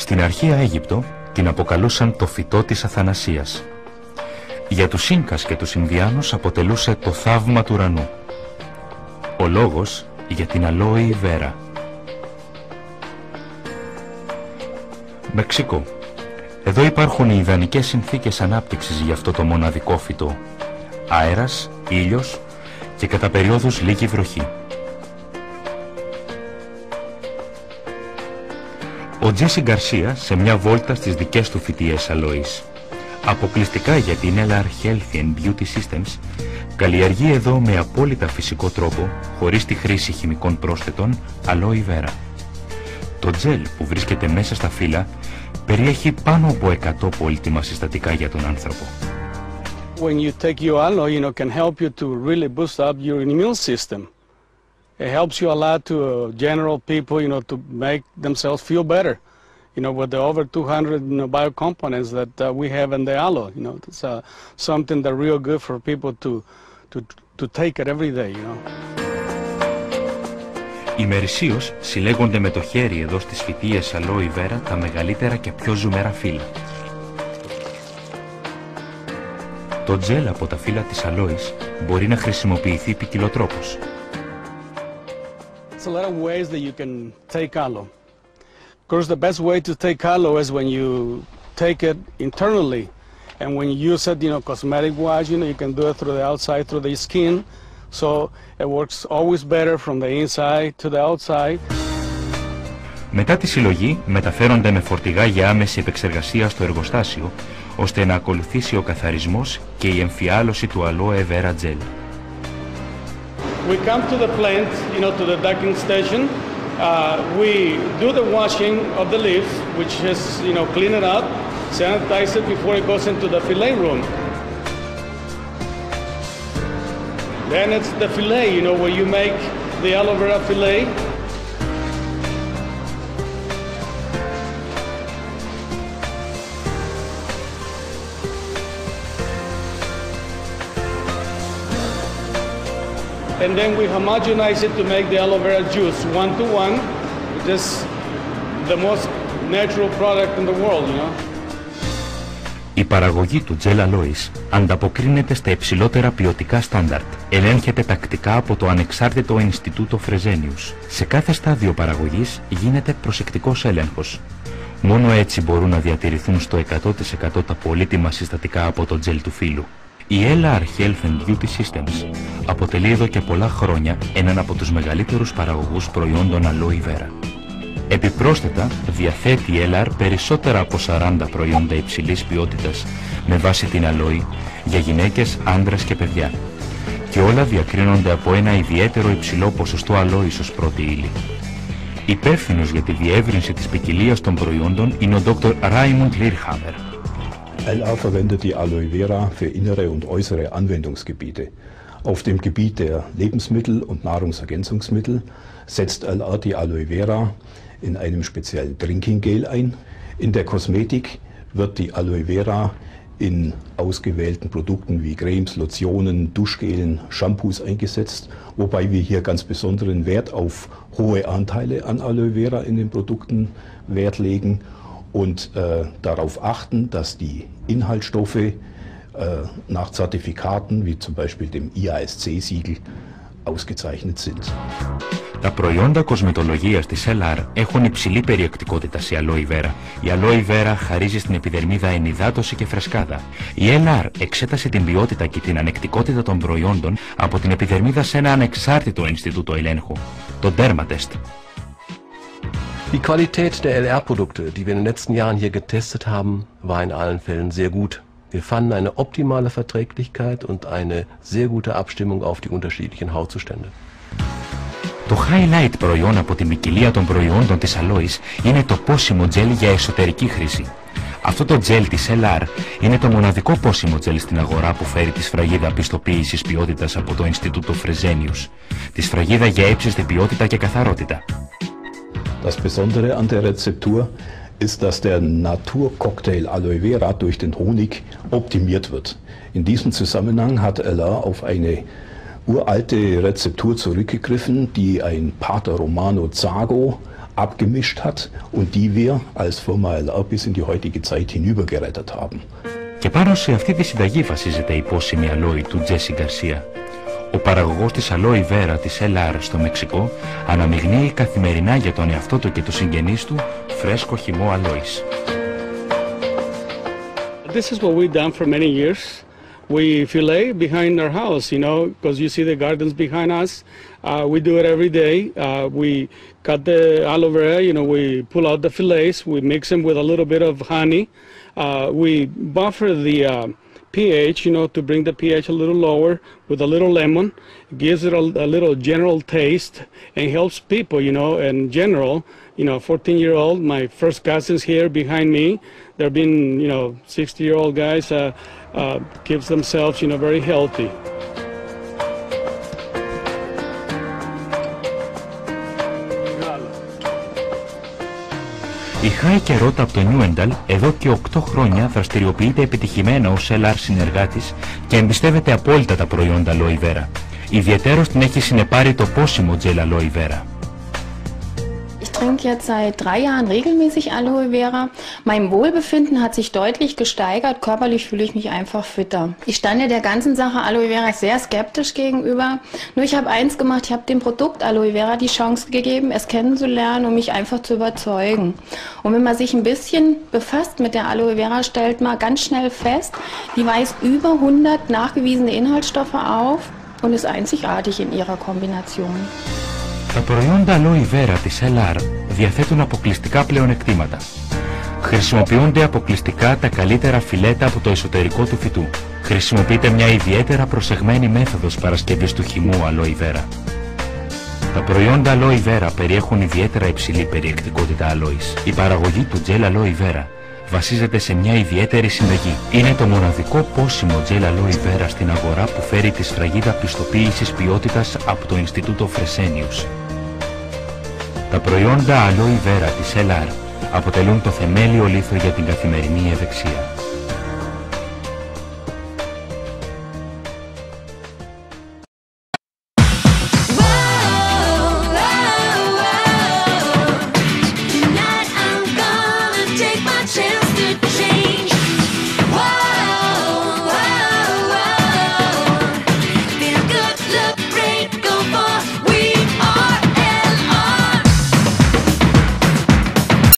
Στην αρχαία Αίγυπτο την αποκαλούσαν το φυτό της αθανασίας. Για τους Ίνκας και τους Ινδιάνους αποτελούσε το θαύμα του ουρανού. Ο λόγος για την αλόη βέρα. Μεξικό. Εδώ υπάρχουν οι ιδανικές συνθήκες ανάπτυξης για αυτό το μοναδικό φυτό. Αέρας, ήλιος και κατά περιόδους λίγη βροχή. Ο Τζέσι Γκαρσία σε μια βόλτα στις δικές του φυτιές αλόης. Αποκλειστικά για την LR Healthy and Beauty Systems καλλιεργεί εδώ με απόλυτα φυσικό τρόπο, χωρίς τη χρήση χημικών πρόσθετων, αλόη βέρα. Το τζέλ που βρίσκεται μέσα στα φύλλα περιέχει πάνω από 100 πολύτιμα συστατικά για τον άνθρωπο. When you take your aloe, can help you to really boost up your immune system. It helps you a lot to general people, to make themselves feel better. With the over 200 biocomponents that we have in the aloe, it's something that real good for people to take it every day, Ημερησίως συλλέγονται με το χέρι εδώ στις φυτίες αλόη βέρα τα μεγαλύτερα και πιο ζουμερά φύλλα. Το τζέλ από τα φύλλα της αλόης μπορεί να χρησιμοποιηθεί ποικιλοτρόπως. There's a lot of ways that you can take aloe. Of course, the best way to take aloe is when you take it internally, and when you use it, cosmetic-wise, you can do it through the outside, through the skin. So it works always better from the inside to the outside. Μετά τη συλλογή μεταφέρονται με φορτηγά για άμεση επεξεργασία στο εργοστάσιο, ώστε να ακολουθήσει ο καθαρισμός και η εμφιάλωση του aloe vera gel. We come to the plant, to the ducking station. We do the washing of the leaves, which is, clean it up, sanitize it before it goes into the fillet room. Then it's the fillet, where you make the aloe vera fillet. And then we homogenize it to make the aloe vera juice 1-to-1. This is the most natural product in the world, Η παραγωγή του τζέλ αλόης ανταποκρίνεται στα υψηλότερα ποιοτικά στάνταρτ. Ελέγχεται τακτικά από το ανεξάρτητο Ινστιτούτο Φρεζένιους. Σε κάθε στάδιο παραγωγής γίνεται προσεκτικός έλεγχος. Μόνο έτσι μπορούν να διατηρηθούν στο 100% τα πολύτιμα συστατικά από το τζέλ του φύλου. Η LR Health and Beauty Systems αποτελεί εδώ και πολλά χρόνια έναν από τους μεγαλύτερους παραγωγούς προϊόντων αλόη βέρα. Επιπρόσθετα, διαθέτει η LR περισσότερα από 40 προϊόντα υψηλής ποιότητας με βάση την αλόη για γυναίκες, άντρες και παιδιά. Και όλα διακρίνονται από ένα ιδιαίτερο υψηλό ποσοστό αλόης ως πρώτη ύλη. Υπεύθυνος για τη διεύρυνση της ποικιλίας των προϊόντων είναι ο Dr. Raimund Lehrhammer. LR verwendet die Aloe Vera für innere und äußere Anwendungsgebiete. Auf dem Gebiet der Lebensmittel und Nahrungsergänzungsmittel setzt LR die Aloe Vera in einem speziellen Drinking Gel ein. In der Kosmetik wird die Aloe Vera in ausgewählten Produkten wie Cremes, Lotionen, Duschgelen, Shampoos eingesetzt, wobei wir hier ganz besonderen Wert auf hohe Anteile an Aloe Vera in den Produkten Wert legen und darauf achten, dass die Inhaltsstoffe nach Zertifikaten wie zum Beispiel dem IASC-Siegel ausgezeichnet sind. Τα προϊόντα κοσμετολογίας της LR έχουν υψηλή περιεκτικότητα σε αλόη βέρα. Η αλόη βέρα χαρίζει στην επιδερμίδα ενυδάτωση και φρεσκάδα. Η LR εξέτασε την ποιότητα και την ανεκτικότητα των προϊόντων από την επιδερμίδα σε ένα ανεξάρτητο Ινστιτούτο ελέγχου, το Dermatest. Die Qualität der LR-Produkte, die wir in den letzten Jahren hier getestet haben, war in allen Fällen sehr gut. Wir fanden eine optimale Verträglichkeit und eine sehr gute Abstimmung auf die unterschiedlichen Hautzustände. Το highlight προϊόν από την ποικιλία των προϊόντων της αλόης είναι το πόσιμο τζέλ για εσωτερική χρήση. Αυτό το τζέλ της LR είναι το μοναδικό πόσιμο τζέλ στην αγορά που φέρει τη σφραγίδα πιστοποίησης ποιότητας από το Ινστιτούτο Φρεζένιους. Τη σφραγίδα για ύψιστη ποιότητα και καθαρότητα. Das Besondere an der Rezeptur ist, dass der Naturcocktail Aloe Vera durch den Honig optimiert wird. In diesem Zusammenhang hat LR auf eine uralte Rezeptur zurückgegriffen, die ein Pater Romano Zago abgemischt hat und die wir als Firma LR bis in die heutige Zeit hinübergerettet haben. Και πάνω σε αυτή τη συνταγή βασίζεται η πόσιμη αλόη του Jesse Garcia. Ο παραγωγός της Aloe Vera της LR στο Μεξικό αναμειγνύει καθημερινά για τον εαυτό του και τους συγγενείς του φρέσκο χυμό αλόης. This is what we've done for many years. We fillet behind our house, you know, because you see the gardens behind us. We do it every day. We cut the aloe vera, you know, we pull out the fillets, we mix them with a little bit of honey. We buffer the pH, you know, to bring the pH a little lower with a little lemon. It gives it a little general taste and helps people, you know, in general. You know, 14-year-old, my first cousins here behind me, they've been, you know, 60-year-old guys, keeps themselves, you know, very healthy. Η Heike Roth από το Newendal εδώ και 8 χρόνια δραστηριοποιείται επιτυχημένα ως LR συνεργάτης και εμπιστεύεται απόλυτα τα προϊόντα Aloe Vera. Ιδιαιτέρως την έχει συνεπάρει το πόσιμο gel Aloe Vera. Ich trinke jetzt seit 3 Jahren regelmäßig Aloe Vera. Mein Wohlbefinden hat sich deutlich gesteigert. Körperlich fühle ich mich einfach fitter. Ich stand ja der ganzen Sache Aloe Vera sehr skeptisch gegenüber. Nur ich habe eins gemacht, ich habe dem Produkt Aloe Vera die Chance gegeben, es kennenzulernen und mich einfach zu überzeugen. Und wenn man sich ein bisschen befasst mit der Aloe Vera, stellt man ganz schnell fest, die weist über 100 nachgewiesene Inhaltsstoffe auf und ist einzigartig in ihrer Kombination. Τα προϊόντα Aloe Vera της LR διαθέτουν αποκλειστικά πλεονεκτήματα. Χρησιμοποιούνται αποκλειστικά τα καλύτερα φιλέτα από το εσωτερικό του φυτού. Χρησιμοποιείται μια ιδιαίτερα προσεγμένη μέθοδος παρασκευής του χυμού Aloe Vera. Τα προϊόντα Aloe Vera περιέχουν ιδιαίτερα υψηλή περιεκτικότητα αλόης. Η παραγωγή του gel Aloe Vera βασίζεται σε μια ιδιαίτερη συνταγή. Είναι το μοναδικό πόσιμο gel Aloe Vera στην αγορά που φέρει τη σφραγίδα πιστοποίησης ποιότητας από το Ινστιτούτο Φρεσένιους. Τα προϊόντα Aloe Vera της LR αποτελούν το θεμέλιο λίθο για την καθημερινή ευεξία.